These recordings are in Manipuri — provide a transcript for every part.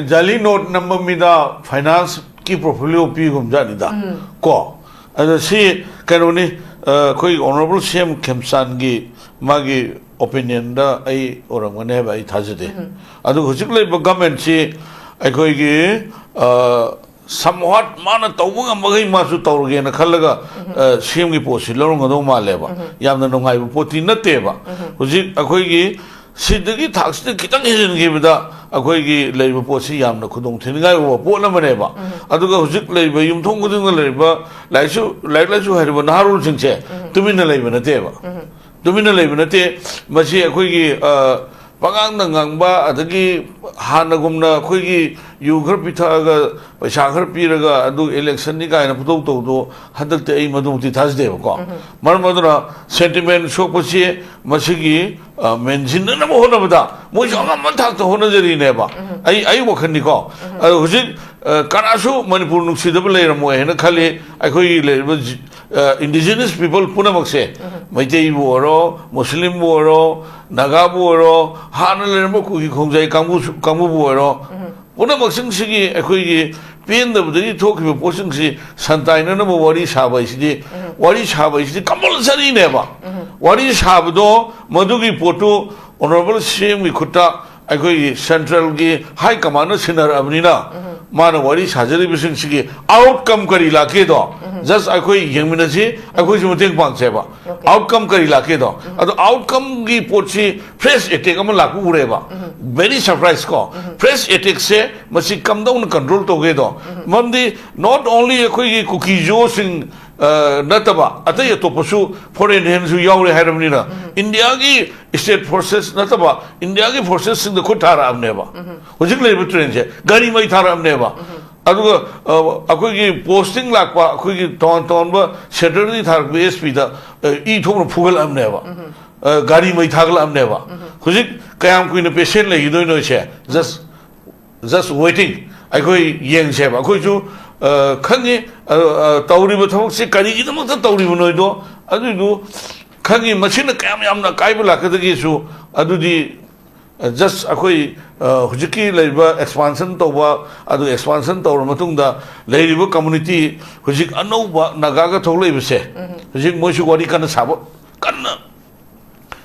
Jali note number Mda finance ki portfolio pigum janida. Ko. As she can only honorable CM Kemsangi Magi opinion da I or whenever I hazard. Adu Husikle government she I go somewhat mana tawang magi masu tawge na khalaga CM ki posi lorong ado maleba. Yam na nungai poti na teba. Husik akoigi Sidagi tax the Kitang give the Akoigi labor posi yam the Kudung Tinga or Ponamaneva. Aduga Zik labor, Yum Tongu the labor, like you had one Haru Sinche, to win a labor in a table. To win a labor in a te, Machi Akoigi Pagang Nangba, Adagi Hanagumna, Koigi, you Herpitaga, Shakar Piraga, Adu election Nika and a Puto, Hadal Te Maduti Tasdeva. Marmadra, sentiment, Shokosi, Masigi. Mention the Honda, Mujanga Matak to Honazari never. I walk in the call. I was it Kanasu, Manipur, Nuxidable, Moena Kali, I could indigenous people, Punamakse, Maite Woro, Muslim Woro, Nagabu Woro, Hanalemoku, Kumzai, Kamu Woro, Punamaxing Sigi, I could pin the talk of a portion, Santana, Wari Shaba is the Wari Shaba is the compulsory never. What is Habdo, Madugi Poto, Honorable Shame we could talk, I go Central High Commander Sinner Abnina, Mana what is Hazari Bisinski, outcome Karila Kedo, just I go Yaminazi, I go to take Banseva, outcome Karila Kedo, outcome Gi Pochi, press etikam Lakureva, very surprise call. Press etik say, must come down control together. Mandi, not only a Kuki Militants. Nataba, Ataya Toposu, foreign hands who Yauri Haramina. India state forces, Nataba, India forces in the Kotara of Neva. Was it labor train? Gari Maitara of Neva. Aduga, Akogi posting Lakwa, Akogi Tonba, Saturday Tark base Peter, eat home Pugal of Neva. Gari Maitagla of Neva. Huzik Kayam Queen a patient like you don't know, just waiting. I go young Shep, I go to Kangi Tauri Batok, Kari, the Mota Tauri Monoido, Adu Kangi Machina Kamyam, Kaibala Katagisu, Adudi just Akoi Hujiki labor expansion Toba, Adu expansion Tor Matunda, labor community, Hujik Anova, Nagaga Tole say, Hujik Moshu Wadi Sabo, Kana.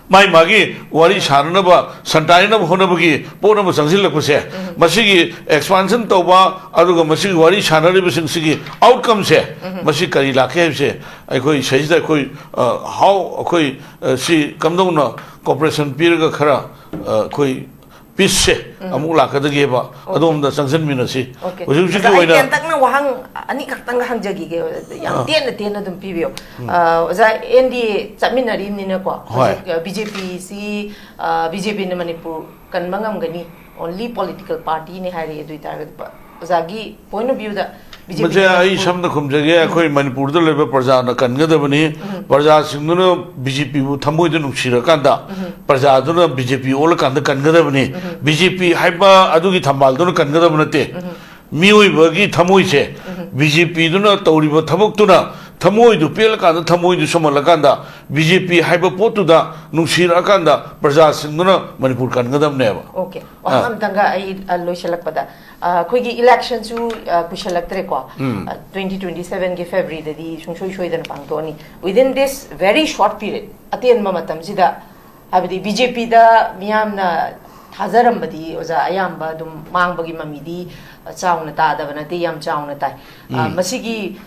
My Magi, Wari Shanaba, Santaina Honabagi, Ponam Sanzilla Kuse, Masigi, expansion Toba, Aduga Masigi, Wari Shanari Sigi, outcome say, Masikari Lake say, I could say that how she come down cooperation Piraga Kara, Koi Piece, Amulaka the Geba, Adom the Sansan Minasi. Okay, I can't take no Wang, Anikatanga Hanjagi, Tiana than Pivio. Was I in the seminary in Ninaqua, BJP, BJP in Manipur, Kanmangam Gani, only political party in Harry Zagi, point of view that. I some the Kumjaga, Manipur, the Labour Pazana, Kangadabani, Pazasino, BJP, Tamudan Shirakanda, Pazaduna, BJP, Olakan, the Kangadabani, BJP, Hyper, Adugi Tamal, Kangadabante, Miwi Bergi, Tamuise, BJP, Duna, Toriba, Tamuktuna, Tamoi to Pilakanda, Tamoi to Somalakanda, BJP, Hyperpotuda, Nushirakanda, Pazasino, Manipur Kangadam never. Okay, Tanga, I Loishalakpada. Kuki elections to Kushalaktreko 2027 February, the Shungshui than Pangoni. Within this very short period, Atian Mamatam Zida, have the BJP da Miamna Hazarambadi, or Ayamba, Dum Mangbagi Mamidi, Chaunata, the Vanatiam Chaunatai, Masigi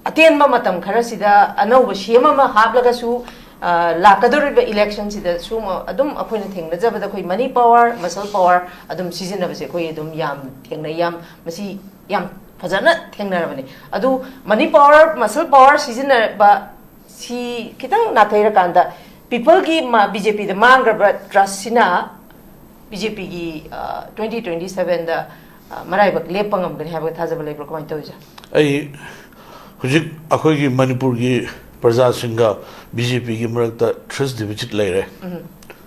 Atian Mamatam Karasida, Anova Shemama Hablagasu. Lakador elections the Sumo Adum appointing the Java the money power, muscle power, Adum season of Sequoiadum Yam, Yam, Masi Yam Pazana, Tengaravani. Adu money power, muscle power, season, but she Kitang Natarakanda. People give BJP the Manga Trasina, BJP 2027 the Maraiba Lepangam can have a Tazable labor coin toja. I Hujik Akogi Manipur. Praja Singa BJP Gimarata Trust Divisit Lere.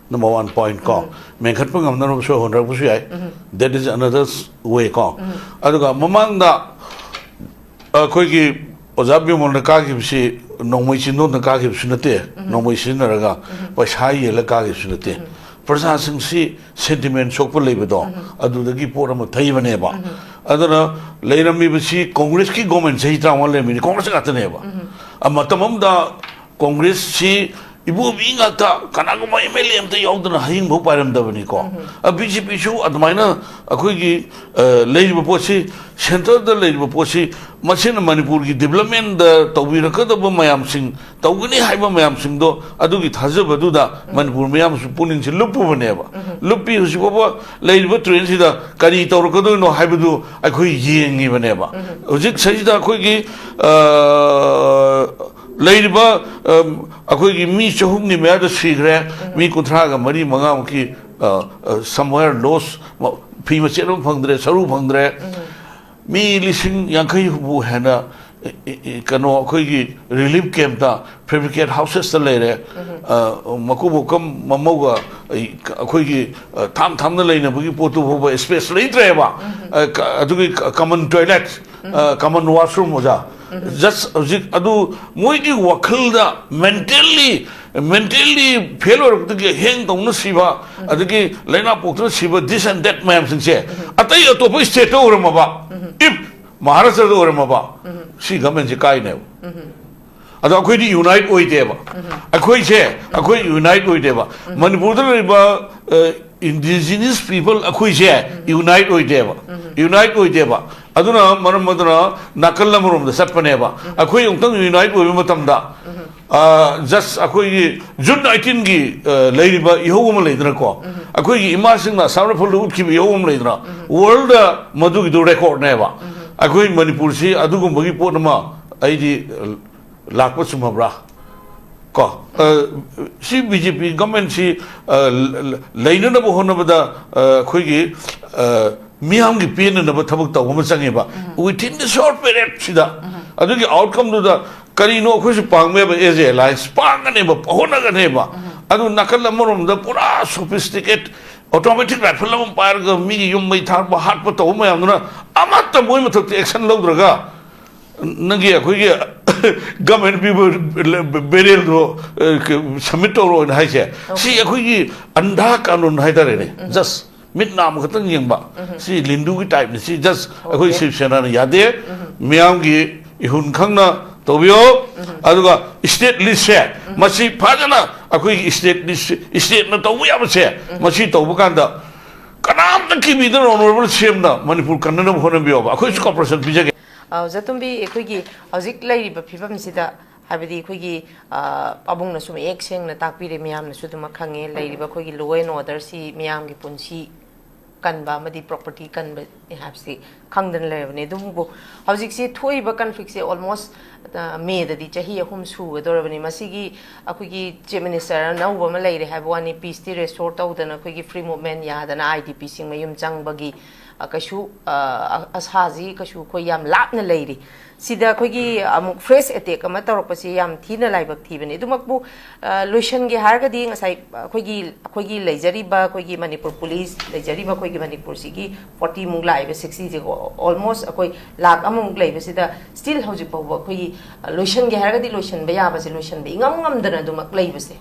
Number 1 point call. Menkatpangam Nano show on Rabushi. That is another way call. Aduga Mamanda Kogi Ozabium on the Kagibsi, no Machino the Kagib Sunate, no Machinaraga, but Shai Lakagib Sunate. प्रजासिंसी सेंटिमेंट सोकप लेबदो अदुदगी पोर अम थैबनेबा अदना लेरमीबसी कांग्रेस की गवर्नमेंट सही त्रावन लेमिनी कांग्रेस गातनेबा अमतममदा कांग्रेस सी इबु बिंगाता कनागुमा एमएलए एमते यावदना हयिंग भो पारमदबनी को बीजेपी सु अदमाइना अखोगी लेरिबो पोसी सेंटर द लेरिबो पोसी मसिन मणिपुर की डेवलपमेंट द तौबिरकदब मयाम सिंह तौगनी हाइबा मयाम सिंह दो अदुगी थाजबदुदा मणिपुर मयाम सु पुनिंग से लुपुबनेबा लुपी हुसिबो लेरिबो ट्रेन सिदा करी तौरकदो नो हाइबदु अखोई येंगी बनेबा हुजिक सजिदा अखोगी लेरिबा अखोगी मी चहुमनी मेदा सिग्रे मी कुथरागा मरी मंगाम की समवेयर लॉस फी मचेरो फंगद्रे सरू फंगद्रे मी लिसिंग यांखई हुबु हैना कनो अखोगी रिलीफ कैंप ता फैब्रिकेट हाउसेस ता लेरे मकुबो कम ममौगा अखोगी थाम थामना लेना बगी पोतु होबा स्पेस लेत्रेबा अदुगी कॉमन टॉयलेट कॉमन वॉशरूम होजा just adu moigi wakhilda mentally failure de heng tong siba adigi laina pokna siba this and that ma'am singse atai atopo state or maba if maharashtra or maba si government je kai ne adu akhoi di unite oi deba akhoi unite oi deba manipur da ba indigenous people akhoi je unite oi deba aduna maram maduna nakal namurum da satpaneba akhoi ungtang unite oi matamda just akhoi June 19 gi leiriba ihogum leidra ko akhoi gi ima singna samra phul ut ki ihogum leidra world madu gi do record neba akhoi manipur si adugum bagi potma aidi lakpa sumabra ko si BJP government si leina na bo hona bada akhoi gi मियाम की पेन न थबक तब हम चंगेबा विथिन द शॉर्ट पीरियड सिदा अदुगी आउटकम दुदा करीनो खुश पांगमेबा एज ए लाइन्स पांगनेबा होनगनेबा अदु नकल अमरोम द पूरा सोफिस्टिकेट ऑटोमेटिक राइफल हम पार ग मी युम मै थार बा हाट प तो मयाम दुना अमत मोय मथक एक्शन लौद्रगा नगी अखोगी गवर्नमेंट पीपल बेरियल दो सबमिट तौरो हाइसे सी अखोगी अंधा कानून हाइदारे ने जस्ट मिट नाम खतंग यंगबा सी लिंडू की टाइप ने सी जस्ट अखोई शिव सेना ने यादे मियाम की इहुन खंगना तोबियो अदुगा स्टेट लिस्ट से मसी फाजना अखोई स्टेट न तोबु याबसे मसी तोबु कांदा कनाम तक की बिदर ऑनरेबल सीएम ना मणिपुर कन्नन होने बियो अखोई कॉर्पोरेशन बिजगे जतुंबी अखोई हजिक लैरिबा फिबम सिदा हाबदी अखोई पाबुंग न सुम एक सेंग न ताकपीरे मियाम न सुदुमा खंगे लैरिबा अखोई लॉ एंड ऑर्डर सी मियाम की पुंसी कनबा मदी प्रॉपर्टी कनबा हैप्सी खंगदन लेबने दुमगो हजिक से थोइबा कन्फ्लिक्ट से ऑलमोस्ट मे ददी चाही अहुम सुगदोरबनी मसीगी अखोगी चीफ मिनिस्टर नौबा म लेरे हाबवानी पीस ती रेस्टोर तौदना अखोगी फ्री मूवमेंट यादना आईडीपी सिंग मयुम चंगबगी कशु असाजी कशु खो याम लापना लेरी सिदा अखोगी अमुक फ्रेश अटैक अमा तौरपसी याम थीना लाइबक थीबने दुमकबु लोशन गे हारगदी ngasai अखोगी लेजरीबा अखोगी मणिपुर पुलिस लेजरीबा अखोगी मणिपुर सिगी 40 मुंग लाइबा 60 जे ऑलमोस्ट अखोई लाख अमुक लाइबा सिदा स्टिल हौजिक पाउबा अखोगी लोशन गे हारगदी लोशन बे याबासे लोशन बे इंगम ngam दुमक लाइबसे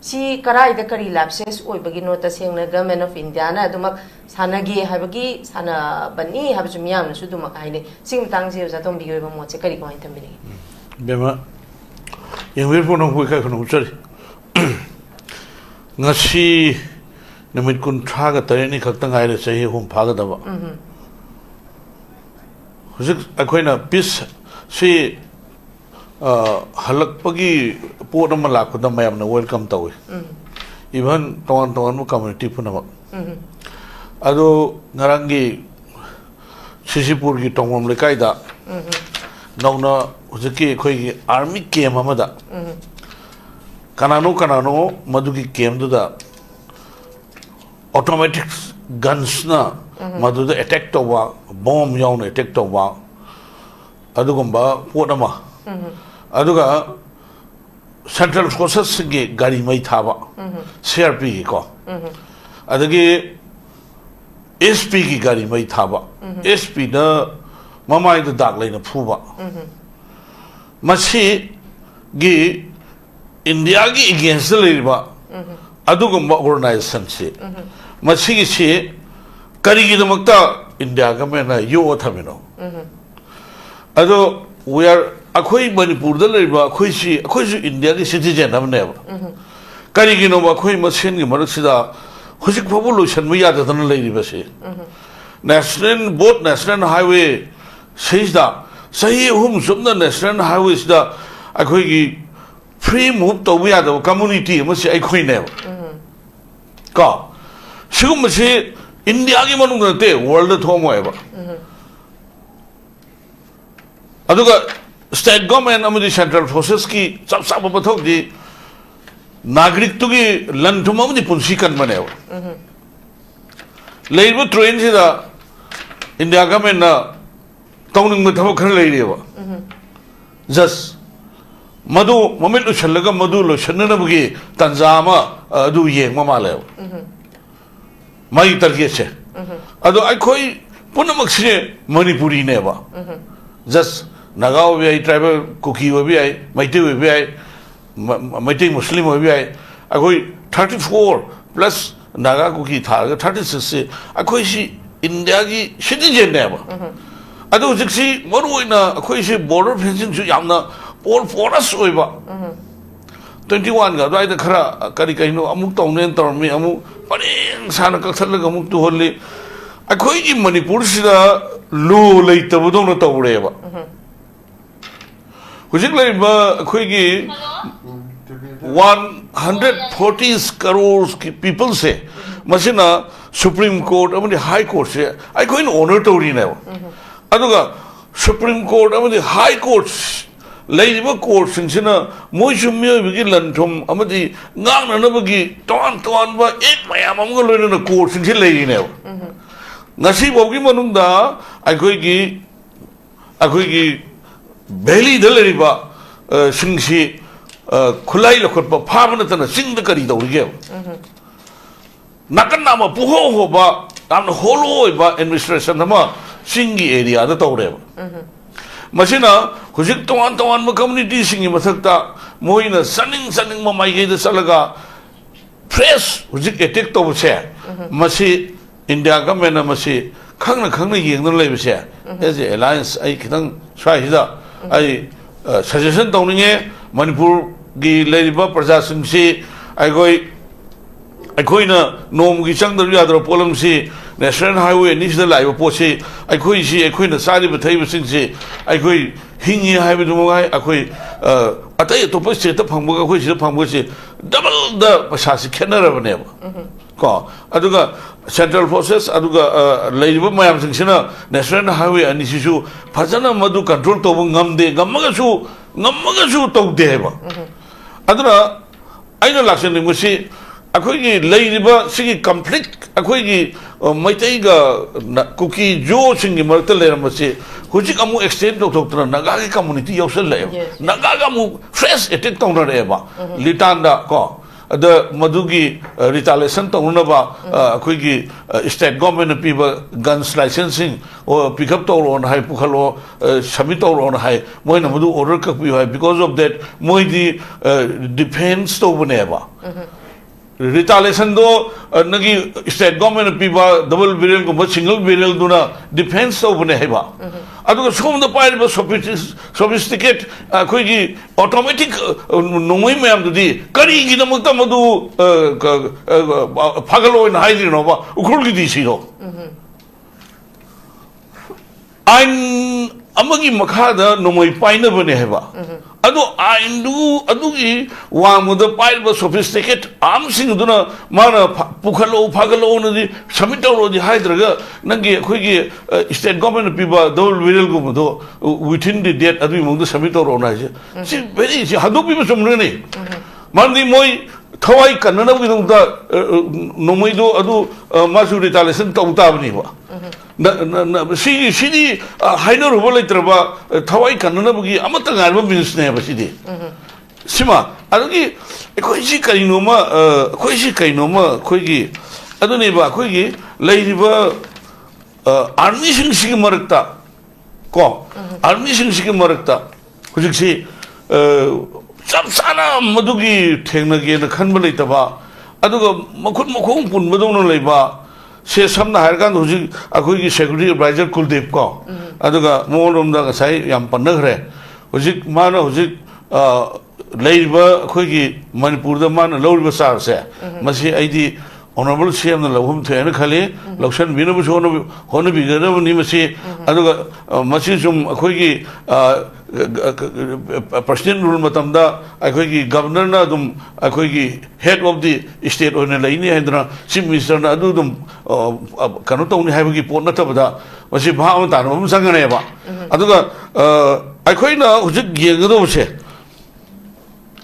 सी कराइदा करी लैप्सेस ओइबगी नोटा सेंगना गवर्नमेंट ऑफ इंडिया ना दुमक सानागे हाबगी साना बनी हाबजु मियाम सु दुमक हाइने सिंग तांगजे जातों बिगोइबा मोचे करी कोइ थम्बिनी बेमा यंगवेर फोन होय का खनो चरी ngasi namit kun thaga tareni khakta ngai re sahi hum phaga daba hujik akoina pis si halakpagi pot ama lakda mayam na welcome tawi even ton community punama ado ngarangi sisipur gi tongom lekai da nauna hujiki khoi gi army camp amada kanano madugi camp da automatic guns na madu da attack to wa bomb yawn attack to wa adugumba potama aduga central forces ge gari mai thaba CRP ko adagi SP ki gari mai thaba SP da mamai da dak laina phuba masi gi India ki against the Liba adugumba organization si masigi si karigi damakta India government na yo thamino ado we are akhoi Manipur da leiba akhoi si India ki citizen amne karigi no akhoi masen gi maruksida hojik phabu lotion ma yada tan leiri base both national highway says da sahi hum sumna national highways da akhoi gi free move to we are community masi akhoi ne ka sigum masi India ki manung na te world thom hoeba aduga state government amadi central forces ki sab pathok di nagrik tu ki lanthum amadi punsi kan bane leibu train si da India government na tawning ma thawak khar leiri ba just madu moment lo challaga madu lo channa bugi tanzama adu yeng ma male mai target che ado ai khoi punamak se manipuri ne ba just nagao bi ai tribal kuki bi ai maite bi ai maite muslim bi ai ai 34 plus naga kuki tha 36 se ai si India ki citizen ne ba ado jiksi moruina ai si border fencing ju yamna all forest oi ba 21 ga dai da khara kari kaino amuk tawnen tormi amuk paring sana ka thal ga amuk tu holli akhoi gi Manipur sida lu lei ta budong na tawre ba hujik lei ba akhoi gi 140 crores ki people se masina Supreme Court amani High Court se akhoi no honor tawri na aduga Supreme Court amani High Court leiba court singsina moisum myo bigi lanthum amadi ngang na bagi ton ba ek mayam amga loina na court singsi lei ne ngasi bogi manungda akhoi gi beli daleriba singsi khulai lakhot ba phabana tana singda kari dawrige nakan nama puho ho ba amna holo ba administration nama singi area da tawre masina hujik tongan ma community singi mathakta moina saning ma mai ge da salaga fresh hujik attack to se masi India government masi khangna yeng lei be se as a alliance ai khitang swai hida ai suggestion tawninge Manipur gi leiba praja singsi akhoi nom gi chang da yadro polam si national highway ni sida laiba posi akhoi na sari ba thai ba singsi akhoi hingi haiba du ngai akhoi atai to posi ta phangba akhoi sida phangba si double the pasasi khenara bane ko aduga central forces aduga leiba mayam singsina national highway ani sisu phajana madu control to ngamde ngamaga su to de ba aduna aina laksen ni musi akhoi leiba sigi conflict akhoi maitai ga kuki jo singi marta leramasi hujik amu extend to toktra naga ki community yosel le naga ga mu fresh attack tawna re ba litanda ko the madugi retaliation tawna ba akhoi gi state government people guns licensing or pick up to on high pukhalo submit on high moina madu order ka pi because of that moi di defense to baneba retaliation do nagi state government people double barrel ko single barrel duna defense to bane heba adu som the pile sophisticated koi gi automatic nomoi ma'am dudi kari gi namta madu phagalo in haidri no ba ukhul gi di siro ain amagi makhada nomoi paina bane heba adu aindu adugi wamuda pailba sophisticated armsing duna mana pukhalo phagalo nadi samitawro di haidraga nangi khoigi state government people double viral go do within the date adu mongda samitawro na je si very si hadu people somne ne mandi moi thawai kanna gi dungda nomoi do adu masu retaliation tawta bani ba si hainer hubal itraba thawai kanna bugi amata ngarba business ne ba sidi sima adugi khoi si kainoma khoi gi aduni ba khoi gi leiriba army sing sig marakta ko army sing sig marakta hujik si sab sana madugi thengna ge na khanba leitaba aduga makhut makhung pun badong leiba se samna har kan huji akhoi gi security advisor Kuldeep ko aduga morom da sai yam panagre huji mana huji leiba akhoi gi Manipur da mana lawriba sar se masi aidi honorable CM na lawhum thena khali lokshan bina bu honu bi gada ni masi aduga masi sum akhoi gi president rule matamda akhoi gi governor na dum akhoi gi head of the state ona laini hendra chief minister na adu dum kanu tawni haiba gi pot na tabada masi bha am tan am sangane ba aduga akhoi na hujik yegado se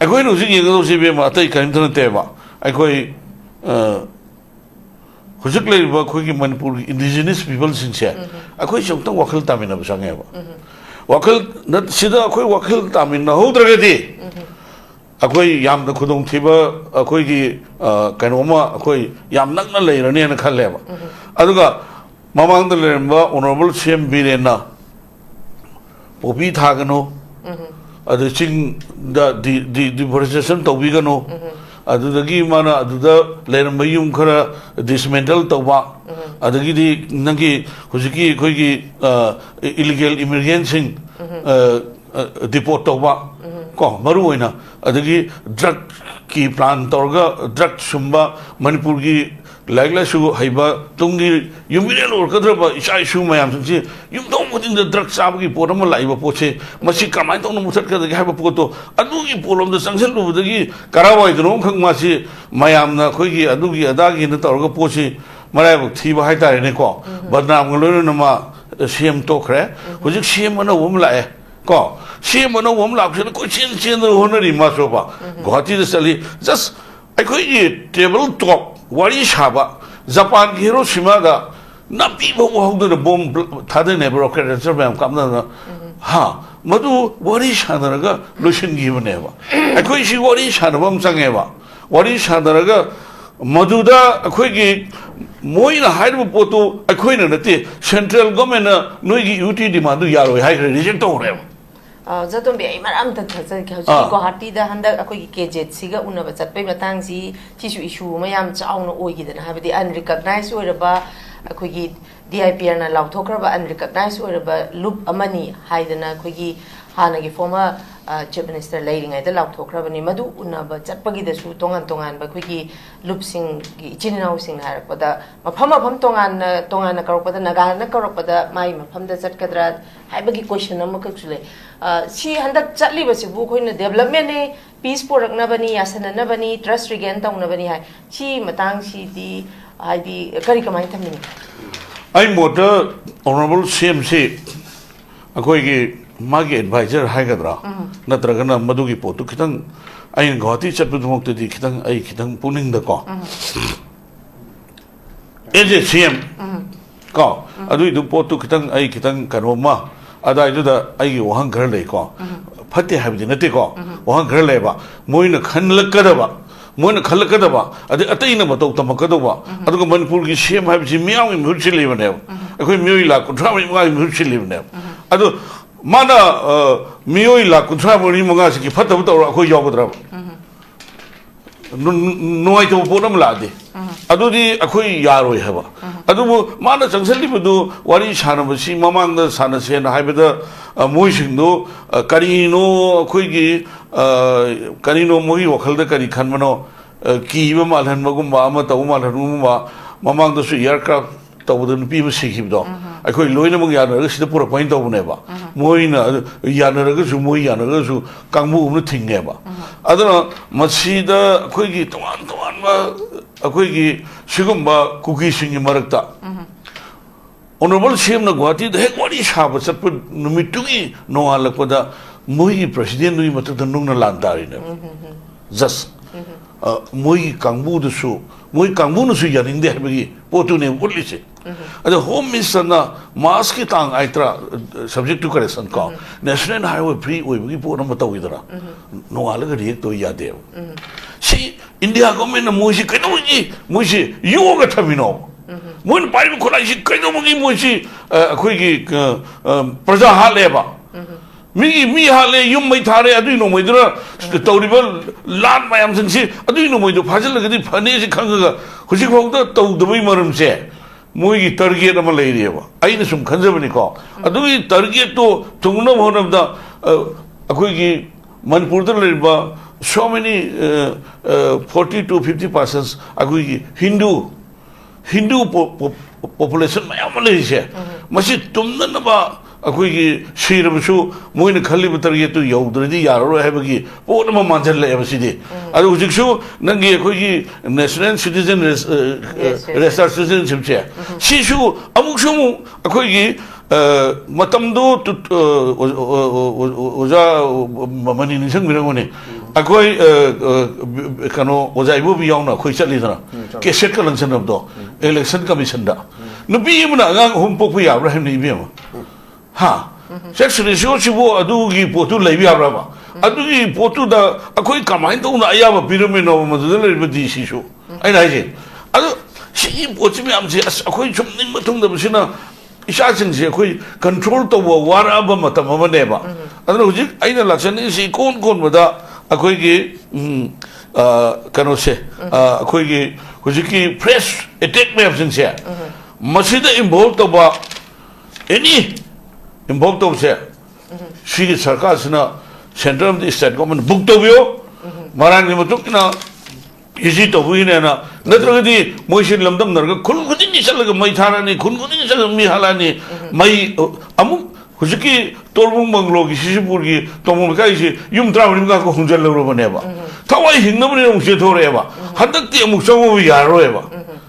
akhoi na hujik yegado se be ma tai kaim tan te ba akhoi hujik le ba khoi gi Manipur indigenous people sinse akhoi chongtang wakhal tamina ba sange ba wakil na sida akhoi wakil tamin na hodragadi akhoi yam da khudong thiba akhoi gi kanoma akhoi yam nakna leirani na khalle ba aduga mamang da lemba honorable CM birena popi thagano adu ching da deforestation tawbigano adudagi mana aduda leramba yum khara dismantle tawba adagi di nangi hujiki khoi gi illegal immigrants sing deport tawba ko maru oina adagi drug ki plan torga drug sumba Manipur gi lagla su haiba tungi yumire lor kadra isai su mayam chi yum dong mutin the drug sab gi poram laiba poche masi kamai tong musat ka gi haiba poto adu gi polom da sangsel lu gi karawai drum khang masi mayam na khoi gi adu gi ada gi na torga poche marai bu thiba hai tare ne ko badnam nglo na ma CM to khre hujik CM na wom lae ko CM na wom la ko chin honori ma so ba guwahati da sali just ai khoi gi table top wari shaba Japan ki Hiroshima ga na pi bo hogdo de bomb thade ne bro credit bam kamna ha madu wari shana ga lotion gi bane ba akhoi shi wari shana bam sange ba wari shana ga madu da akhoi gi moina haibu poto akhoi na nate central government na noi gi UT demand du yaro hai reject to re zatom bi maram ta tha ki Guwahati da handa akoi ki KZ siga unaba chatpai matang si chisu issue mayam chauna oigi dana habidi unrecognized oiraba akoi gi DIPR na lauthokraba unrecognized oiraba loop amani haidana akoi gi hana gi former chief minister leiring ai da lauthokrabani madu unaba chatpagi da su tongan ba akoi gi loop sing gi chinau sing harapada mafam tongan na karopada naga na karopada mai mafam da chatkadra haibagi question amakakule si handak chatli basi bu khoina development ne peace porakna bani yasana bani trust regain tauna bani hai si matang si di haidi kari kamai thamini ai mota honorable CM se akoi gi magi advisor haigadra natragana madu gi potu kitang ai Guwahati chatbu mokte di kitang ai kitang puning da ko eje CM ko adu du potu kitang ai kitang kanoma ada itu da ai wahang ghar le ko phate habdi nate ko wahang ghar le ba moina khanlakada ba moina khalakada ba ade ataina ba to tamakada ba aduga Manipur gi CM habji miyaw mi hurchi le bane akoi mioi la ko thami ma mi hurchi le bane adu mana mioi la ko thami ma ga si phata ba to akoi yobadra noi to podam la de adu di akoi yaroi haba adu mana changsali bu wari shana ba si mamang da sana se na haibada moi singdo karino akoi gi karino moi wakhal da kari khanmano ki ba malhan magum ba ama taw malhan ba mamang da su aircraft tawdun pi ba sikibdo akoi loina mong yana ga sida pura point taw ne ba moina yana ga su moi yana ga su kangmu um thinge ba adana masida akoi gi towan ba akoi gi sigum ba kuki singi marakta honorable CM na Guwahati da hek wari shaba satpu numitugi no alakpada moi president nui matak nung na lantari ne jas moi kangbu du su moi kangbu nu su yaning de habagi potu ne ulli se ada home minister na mask ki tang aitra subject to correction ka national highway free oi bagi po na mataw idara no alaga react to yade si India government na moi si kaino ji moi si yoga thamino moi pai ko la si kaino gi moi si khoi gi praja ha leba mi hale yum mai thare adu no moi dra tawriba lan mayam sing si adu no moi do phajal ga di phane si khanga husi khong da taw dubai marum se moi gi target ama lei re ba ai na sum khanjabani ko adu gi target to tungna honam da akoi gi manipur da le ba so many 40 to 50% akoi gi hindu population mayam lei se masi tumna na ba akoi gi shirabusu moina khalli batar ye tu yaudridi yaro hebagi pona ma manjal le abasidi adu hujiksu nangi akoi gi national citizen research citizenship che shishu amuksu akoi gi matamdo oja mani nisang birangone akoi kano oja ibu bi yauna khoi chali dana keset ka langsan abdo election commission da nubi yimna ngang humpok pu ya rahim ni bema ha section show chibo adugi potu leibi abraba adugi potu da akoi kamain to na ayaba pyramid no madudal badi shishu ai nai je adu shi pochi mi amje akoi chumning matung da bisina isha sing je akoi control to war aba matam amane ba adu hujik aina lakshan si kon mada akoi gi kano se akoi gi hujiki press attack me absent se masida involved to ba any involved to say she sarkar sina center of the state government book to bio marang ni matuk na easy to wi na natragadi moishin lamdam narga khun khudin ni salaga mai thara ni khun khudin ni salaga mi halani mai amu hujiki torbung banglo gi sisipur gi tomul kai si yum trawrim ga ko hunjal lo bane ba thawai hingnam ni muse thore ba hadak ti amuk samu yaro ba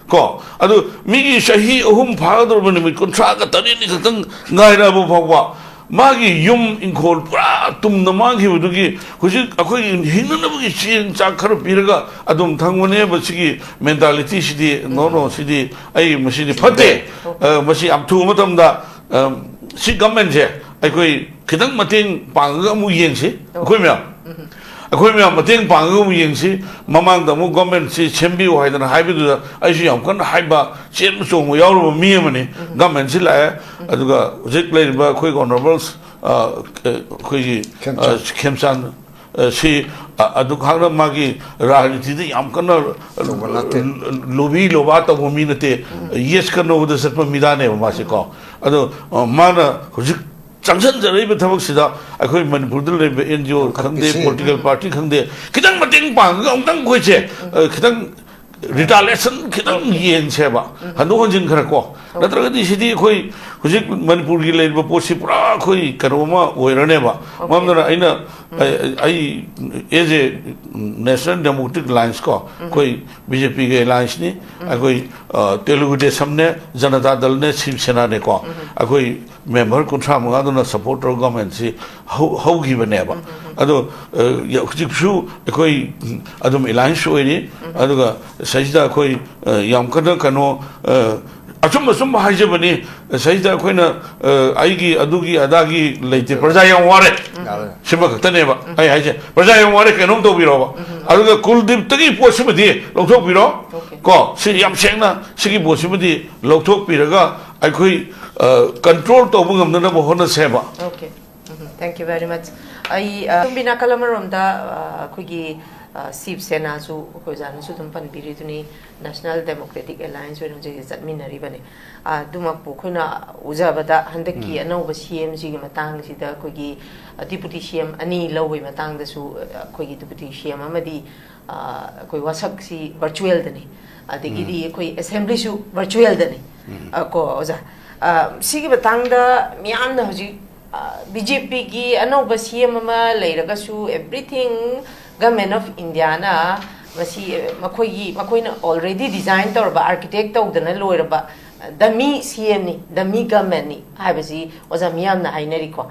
ko adu migi shahi ohum phador bani mi kontra ka tani ni khang ngai ra bo phwa magi yum inkol pura tum na magi bugi huji akoi hinna na bugi chin cha khar piraga adum thangone basigi mentality sidi no sidi ai masi ni phate masi amthu matam da si government je akoi khidang mating pang ga mu yeng si akoi mya akoi mya mating pang ga mu yeng si mamang da mu government si chembi wa haidana haibu da ai si yam kan haiba chem so mu yaw mi mani government si la aduga hujik le ba khoi honorables khoi khemsan si adu khang magi rajniti de yam kan lobi loba ta mu mi nate yes kan no da sat pa midane ma si ko adu mana hujik Changsan jarai be thabak sida akoi manipur dal le NGO khangde political party khangde khidang mating pang ga ongtang khoi che khidang retaliation khidang yen che ba hanu honjin khara ko natraga di sidi khoi hujik manipur gi le ba posi pura khoi karoma oirane ba mamdana aina ai as a national democratic alliance ko koi BJP ge alliance ni akoi Telugu Desam ne Janata Dal ne Shiv Sena ne ko akoi member kuntra mga do na supporter government si how given ba ado yaksu akoi adum alliance oiri ado ga sajda akoi yam kana kano achum sum haje bani sajda akoi na aigi adugi adagi leite praja yam ware sima tane ba ai haje praja yam ware kenom to biro ba ado ga kuldip tagi posimadi lokthok biro ko si yam sengna sigi posimadi lokthok biraga akoi control to bungam na bo hona seba okay thank you very much ai tumbina kalamarom da kugi Shiv Sena su ko jana su tum pan biri tuni National Democratic Alliance we je zatminari bane duma po khona ujabada handaki anau ba CM ji gi matang si da kugi deputy CM ani lawai matang da su kugi deputy CM amadi koi wasak si virtual dani adigi di koi assembly su virtual dani ko oja sigi batang da miam na hoji BJP gi anau ba CM ma leiraga su everything Government of India na masi makoi na already design tor ba architect tor dana loira ba the me CM ni the me government ni habasi oza miyam na hainari ko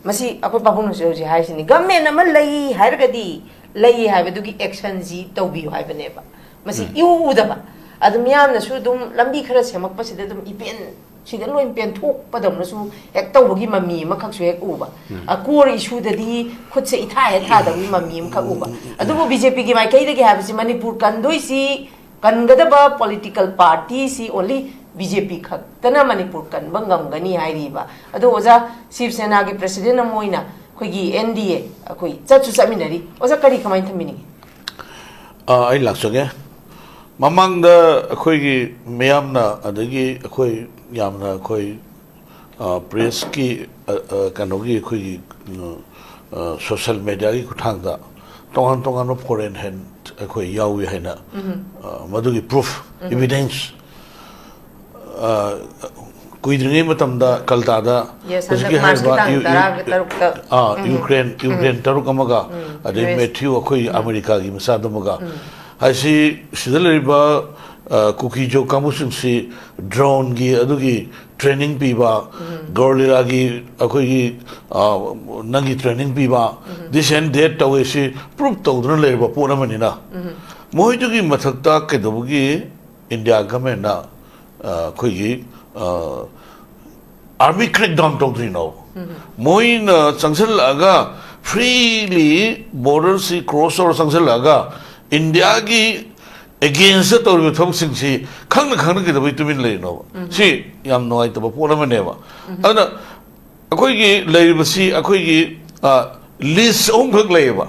masi akoi papunu se hoji haisi ni government na lai hairgadi lai haibadu gi action ji tobi haibane ba masi iu da ba adu miyam na su dum lambi khara semak pa sida dum ipen sida loin pen thok padam na su ek tawgi mami makhak su ek uba a core issue da di khut se itha he tha da mami makhak uba adu bo BJP gi mai kai da gi habsi manipur kan doi si kan gada ba political party si only BJP khak tana Manipur kan bangam gani hairiba ado oza Shiv Sena gi president amoina khogi NDA khoi chachu chaminari oza kari kamai thamini ai laksoge mamang da khoigi meyamna adagi khoi yamna khoi press ki kanogi khoigi social media ki kuthang da tongan no foreign hand khoi yawi haina madugi proof evidence kuidringe matamda kaltada uski haiba Ukraine taruk amaga ade Matthew akhoi America gi masada maga haisi sidalriba Kuki jo kamusung si drone gi adugi training piba gorilla gi akhoi gi nangi training piba this and that tawe si proof tawdna leba pona manina moi jogi mathakta kedobugi India government na khoi gi army crackdown tawdrino moi na changsel aga freely border si cross or changsel aga India gi against the Tombi Thompson, she can't get away to me lane over. She, young no, I have a poor man ever. And a quick labor see a quick list homework labor.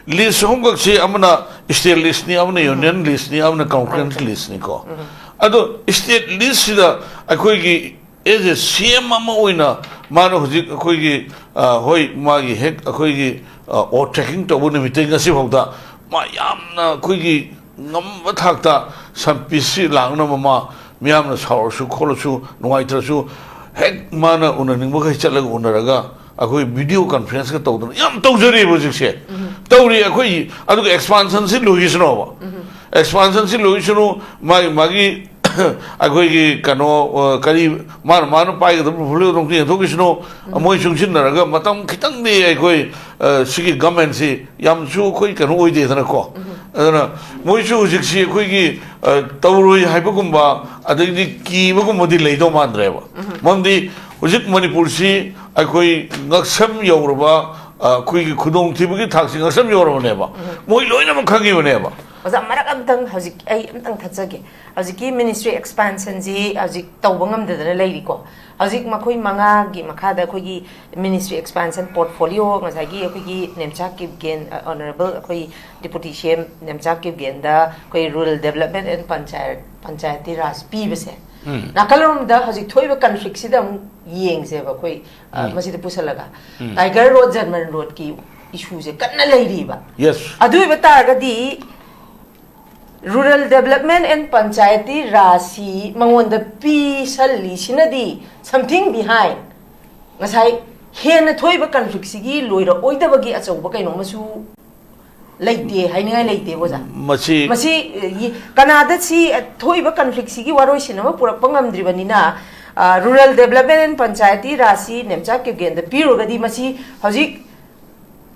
List homework say, I'm not still listening, I'm a union listening, I'm a concurrent listening. Although state list a quick is a CM Mama winner, man of the quick hoi magi heck a quick or tracking to one of the of that. My yam quick. Number Takta, some PC lang no mama, Miam house, Kolosu, Noitrasu, heck mana unaninga unaraga, a quick video conference told Yam Tozeri was it said. Tori a quick, I took expansion in Louis Nova. Expansion in Louis, my Maggie, a quick cano, Kari, Mano Pai, the Blue Tokishno, a motion Naraga, Matam Kitandi, a quick, Siki Gamensi, Yam Su quick and wait in a call. Moishu Zixi, Quiggy, Tauri, Hypocumba, I think the key Mukumodi Lado Mandreva. Mondi, was it Manipursi, I quay Naksam Yoruba, Quiggy Kudong Tibuki taxing or some Yoruba never. Moiloina Kangi never. Was a Marakam Hazik, Tatsaki, Aziki Ministry Expansion Z, Azik Tawangam the lady ko. Azik Makui Mangagi, Makada Kugi Ministry Expansion Portfolio, Mazagi, Kugi, Nemchaki again, Honorable Kui Deputy Shem, Nemchaki again, the Kui Rural Development and Panchayati Ras Pibese. Nakalum the Hazik Toiva conflict sidam ying seva Kui Masita Pusalaga. Tiger Road, German Road Ki issues a Kana lady. Yes. Adu Bataga di Rural Development and Panchayati Rasi Mangwanda P Sali Sinadi something behind. Masai Hen Toiba conflict Sigi, Loida Oidabagi as a Wakano Masu Lake Day, Haina Lake Day was a Masi Canada see a Toiba conflict Sigi Warosinama Purapangam Drivanina Rural Development and Panchayati Rasi Nemchak again the Pirogadi Masi Hazik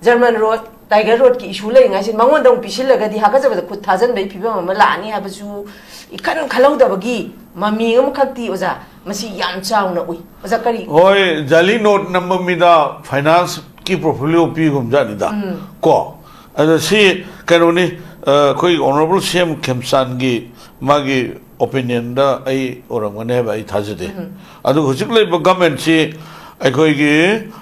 German Road Tiger Road ki issue laying I said Mangwanda Pishilaga the Hakas of the Kutazan by people Malani Habasu Ikan Kalauda Mamium Kati was a Masi Yan Chow no we was a curry. Oi, Jali note number Mida finance keep portfolio Pigum Janida. Ko. As I see, can only quite honorable Shem Kemsangi Magi opinion da I or whenever I hazard. I do particularly government say I could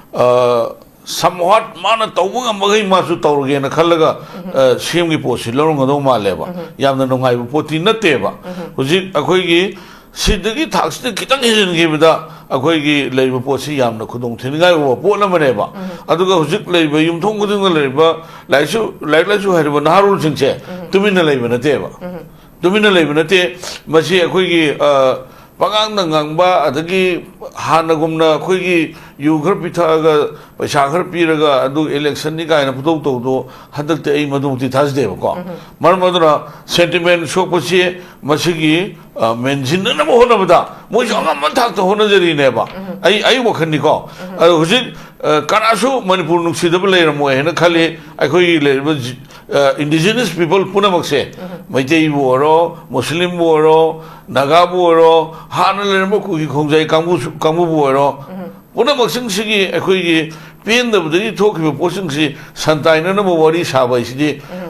somewhat mana tawang magay masu tawag na kalaga siyem gi posi lorong adong maleba yam na nungay poti na teba uji akoy gi sidagi tax na kitang hizin gi bida akoy gi leiba posi yam na kudong tiningay wa po na maneba aduga uji leiba yung thong kudong na leiba laisu hariba naharul singche tumin na leiba na teba tumin na leiba na te masi akoy gi Pagang Nangba, Adagi Hanagumna, Quigi, you Herpitaga, Shakar Piraga, Adu election Nika and Puto, Hadal Te Maduti Tasdeva. Marmadra, sentiment, Shokosi, Masigi, Menzin and Mohonabada, Mojanga Matak to Honazari neba. I walk in Nico. I was it Kanasu, Manipur Nuxidable, Moena Kali, I could indigenous people, Punamakse, Maitei Woro, Muslim Woro, Naga Woro, Hanalemoku, Kamu Woro, Punamaksin Sigi, a quick pin the talk of a portion, Santana, what is Hava,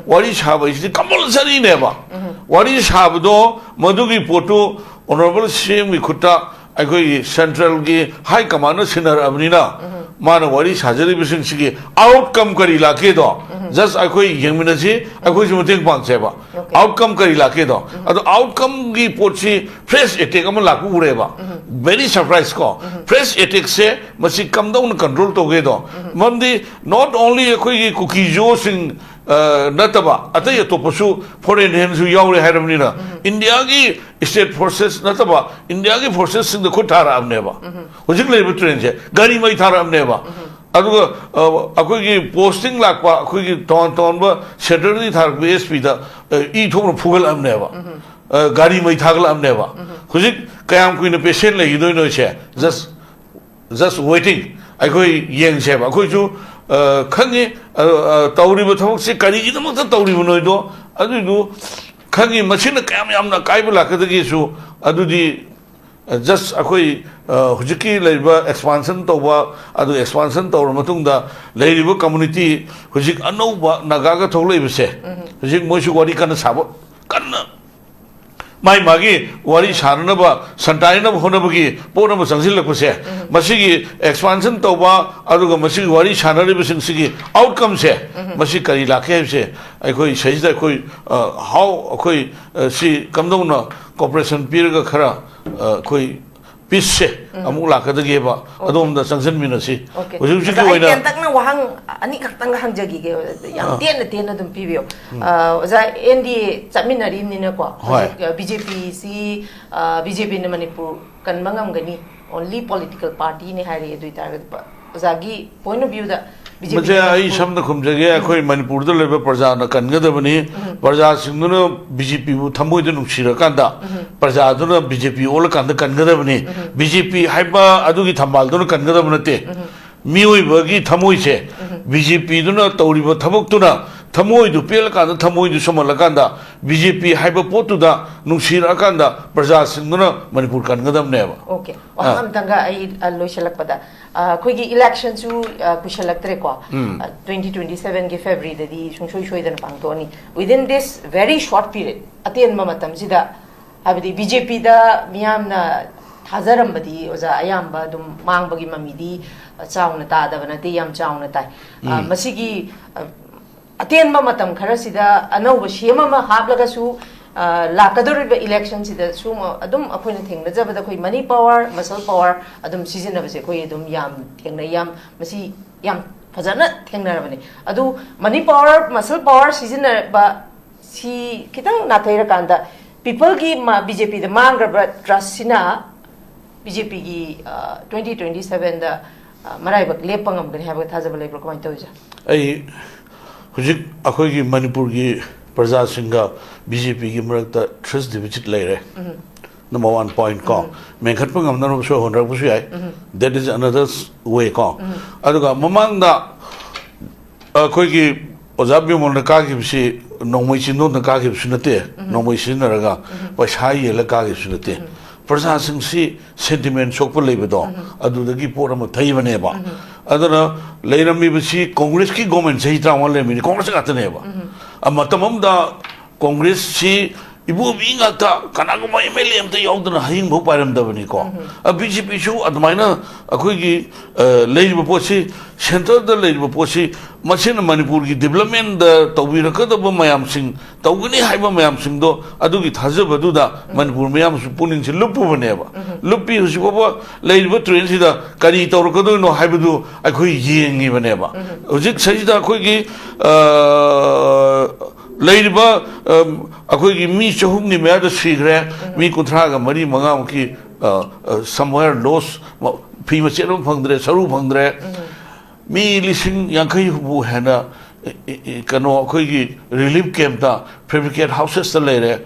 what is Hava, is the Kamal Sari never. What is Habdo, Madugi Poto, honorable CM we could I central gi high commander sinner abnina mana wari sajari bising sigi outcome kari lake do just I yangminaji I muting bang seba outcome kari lake do ado outcome gi pochi press attack am laku ureba very surprise ko press attack se masi come down control to ge do mamdi not only Kuki Jo sing nataba atay to pasu foreign hands who yaw haramnina India gi state forces nataba India gi forces sing the kutara amneba hujik le train je gari mai thara amneba aduga akoi posting lakwa akoi ton ba Saturday thar BSP da e thom phugal amneba gari mai thagla amneba hujik kayam kuina patient le idoi no che just waiting akoi yeng che ba akoi ju khani tawriba thok se kari gi namak tawriba noido adudu khani machine kayam yamna kaibla kadagi su adudi just akoi hujiki leiba expansion toba adu expansion tawra matungda leiba community hujik anouba nagaga thoklei bse hujik moisu wari kana sabo kana mai magi wari sarnaba santainaba honabagi ponaba sangsilakpase masigi expansion toba aduga masigi wari sanarib singsigi outcome se masi kari lakhe se akoi saida koi how akoi si kamdongna cooperation piraga khara koi peace se amu lakadagi ba adom da sangsan minasi hujik hujik oina ken takna wahang ani kaktang hangjagi ge yam ten dum pibio za NDA chaminari nina ko BJP si BJP ne Manipur kan mangam gani only political party ne hari dui tar zagi point of view da BJP ai samna khumjage akoi Manipur da leba praja na kangadabani praja singnu BJP bu thamoi da nuksira kanda praja duna BJP ol kanda kangadabani BJP haiba adugi thambal duna kangadabnate mioi bagi thamoi se BJP duna tawriba thabok tuna thamoi du pel kanda thamoi du somal kanda BJP haiba potu da nuksira kanda praja singnu Manipur kangadabne ba okay am tanga ai loishalak pada khoi election su kushalak tre ko 2027 ge February da di shoi dan pangtoni within this very short period atien ma matam sida habidi BJP da miyamna thajaram badi oza ayamba dum mangbagi mamidi chauna ta da bana te yam chauna tai masigi atien ma matam khara sida anau shema ma hablaga su lakador election sida suma adum akoina thengna jabada khoi money power muscle power adum season abase khoi adum yam thengna yam masi yam fajana thengna rabani adu money power muscle power season ba si kitang nathaira kanda people gi BJP the mangra trust sina BJP gi 2027 da marai bak lepangam gani haba thajaba lebro ko toja ai hujik akoi gi Manipur gi praja singa BJP gi marakta trust deficit leire number 1 point ko mengkhat pangam na so honrak busu ai that is another way ko aduga mamang da akoi gi ojabi mon ka gi bisi nongmoi chindo na ka gi sunate nongmoi sinaraga paisa yela ka gi sunate praja sing si sentiment sokpa leibedo adudagi porama thaibane ba adana leirami bisi congress ki government sei trawal le mi congress ka tane ba amatamam da congress si ibu binga ta kanago mai MLM ta yawdana haing bo param da bani ko BJP shu admaina akoi gi leiba posi center da leiba posi machine Manipur gi development da tawira ka da mayam sing tawgani haiba mayam sing do adugi thajaba du da Manipur mayam su punin si lupu bane ba lupi hu si baba leiba train si da kari tawra ka do no haiba du akoi yengi bane ba hujik sai da akoi gi leiba akoi gi mi chahum ni me da sigre mi kunthra ga mari manga ki somewhere loss phima cherum phangdre saru phangdre mi lising yankai bu hena kano akoi gi relief camp da fabricate houses ta leire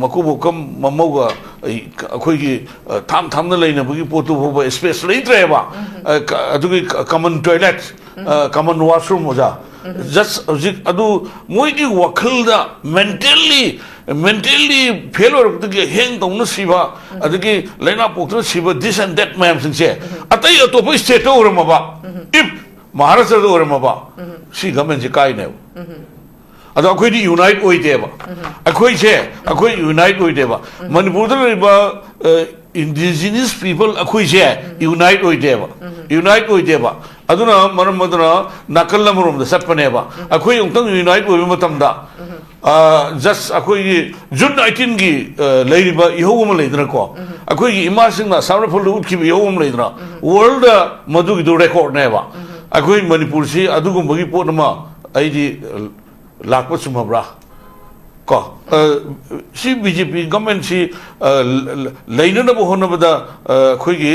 makubu kam mamoga akoi gi tham na leina bu gi potu bu space leitre ba adugi common toilet common washroom moja just adu moi gi wakhal da mentally failure to get hang dong siba adugi leina poktra siba this and that ma'am singse atai atopo state or ma ba if Maharashtra or ma ba si government ji kai ne ꯑꯗꯣ ꯑꯩꯈꯣꯏꯗꯤ ꯌꯨꯅꯥꯏꯠ ꯑꯣꯏꯗꯦꯕ ꯑꯩꯈꯣꯏꯁꯦ ꯑꯩꯈꯣꯏ ꯌꯨꯅꯥꯏꯠ ꯑꯣꯏꯗꯦꯕ ꯃꯅꯤꯄꯨꯔꯗ ꯂꯩꯔꯤꯕ indigenous people ꯑꯩꯈꯣꯏꯁꯦ ꯌꯨꯅꯥꯏꯠ ꯑꯣꯏꯗꯦꯕ ꯌꯨꯅꯥꯏꯠ ꯑꯣꯏꯗꯦꯕ ꯑꯗꯨꯅ ꯃꯔꯝ ꯑꯗꯨꯅ ꯅꯥꯀꯜ ꯑꯃꯔꯣꯝꯗ ꯆꯠꯄꯅꯦꯕ ꯑꯩꯈꯣꯏ ꯑꯃꯨꯛꯇꯪ ꯌꯨꯅꯥꯏꯠ ꯑꯣꯏꯕ ꯃꯇꯝꯗ ꯖꯁ ꯑꯩꯈꯣꯏꯒꯤ ꯖꯨꯟ 19ꯒꯤ ꯂꯩꯔꯤꯕ ꯏꯍꯧ ꯑꯃ ꯂꯩꯗꯅꯀꯣ ꯑꯩꯈꯣꯏꯒꯤ ꯏꯃꯥꯁꯤꯡꯅ ꯑꯁꯥꯝ ꯔꯥꯏꯐꯜꯗ ꯎꯠꯈꯤꯕ ꯏꯍꯧ ꯑꯃ ꯂꯩꯗꯅ ꯋꯥꯔꯜꯗ ꯃꯗꯨꯒꯤꯗꯨ ꯔꯦꯀꯣꯔꯗꯅꯦꯕ ꯑꯩꯈꯣꯏ ꯃꯅꯤꯄꯨꯔꯁꯤ ꯑꯗꯨꯒꯨꯝꯕꯒꯤ ꯄꯣꯠ ꯑꯃ ꯑꯩꯗꯤ ꯂꯥꯛꯄ ꯆꯨꯝꯃꯕ꯭ꯔꯥ ꯀꯣ ꯁꯤ ꯕꯤꯖꯦꯄꯤ ꯒꯚꯔꯟꯃꯦꯟꯠꯁꯤ ꯂꯩꯅꯅꯕ ꯍꯣꯠꯅꯕꯗ ꯑꯩꯈꯣꯏꯒꯤ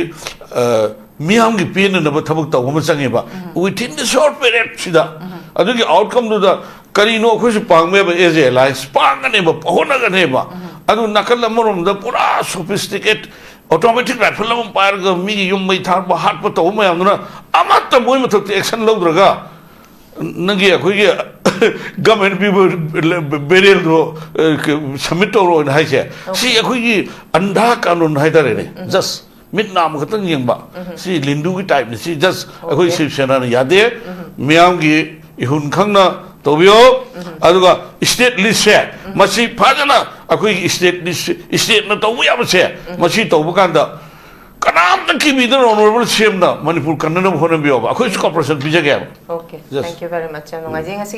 ꯃꯤꯌꯥꯝꯒꯤ ꯄꯦꯟꯅꯅꯕ ꯊꯕꯛ ꯇꯧꯕ ꯑꯃ ꯆꯪꯉꯦꯕ ꯋꯤꯊꯤꯟ ꯗ ꯁꯣꯔꯠ ꯄꯤꯔꯤꯌꯗꯁꯤꯗ ꯑꯗꯨꯒꯤ ꯑꯥꯎꯠꯀꯝꯗꯨꯗ ꯀꯔꯤꯅꯣ ꯑꯩꯈꯣꯏꯁꯨ ꯄꯥꯡꯕ ꯑꯦꯖ ꯑꯦ ꯑꯦꯂꯥꯏꯟꯁ ꯄꯥꯡꯒꯅꯦꯕ ꯍꯣꯠꯅꯒꯅꯦꯕ ꯑꯗꯨ ꯅꯥꯀꯜ ꯑꯃꯔꯣꯝꯗ ꯄꯨꯔꯥ ꯁꯣꯐꯤꯁꯇꯤꯀꯦꯠ ꯑꯣꯇꯣꯃꯦꯇꯤꯛ ꯔꯥꯏꯐꯜ ꯑꯃ ꯄꯥꯏꯔꯒ ꯃꯤꯒꯤ ꯌꯨꯝ ꯃꯩ ꯊꯥꯔꯛꯄ ꯍꯥꯠꯄ ꯇꯧꯕ ꯃꯌꯥꯝꯗꯨꯅ ꯑꯃꯠꯇ ꯃꯣꯏ ꯃꯊꯛꯇ ꯑꯦꯛꯁꯟ ꯂꯧꯗ꯭ꯔꯒ ꯅꯪꯒꯤ ꯑꯩꯈꯣꯏꯒꯤ ꯒꯚꯔꯟꯃꯦꯟꯠ ꯄꯤꯕ ꯕꯦꯔꯦꯜꯗꯣ ꯁꯕꯃꯤꯠ ꯇꯧꯔꯣꯅ ꯍꯥꯏꯁꯦ ꯁꯤ ꯑꯩꯈꯣꯏꯒꯤ ꯑꯟꯙꯥ ꯀꯥꯅꯨꯟ ꯍꯥꯏꯇꯥꯔꯦꯅꯦ ꯖꯁ ꯃꯤꯠ ꯅꯥ ꯑꯃꯈꯛꯇꯪ ꯌꯦꯡꯕ ꯁꯤ ꯂꯤꯟꯗꯨꯒꯤ ꯇꯥꯏꯞꯅꯤ ꯁꯤ ꯖꯁ ꯑꯩꯈꯣꯏ ꯁꯤꯕ ꯁꯦꯅꯥꯅ ꯌꯥꯗꯦ ꯃꯤꯌꯥꯝꯒꯤ ihun khangna tobyo aduga state list se masi phajana akoi state list state na tobu ya se masi tobu kanda kanam ta ki bi the honorable cm na manipur kannana hona biyo akoi cooperation bijage okay thank you very much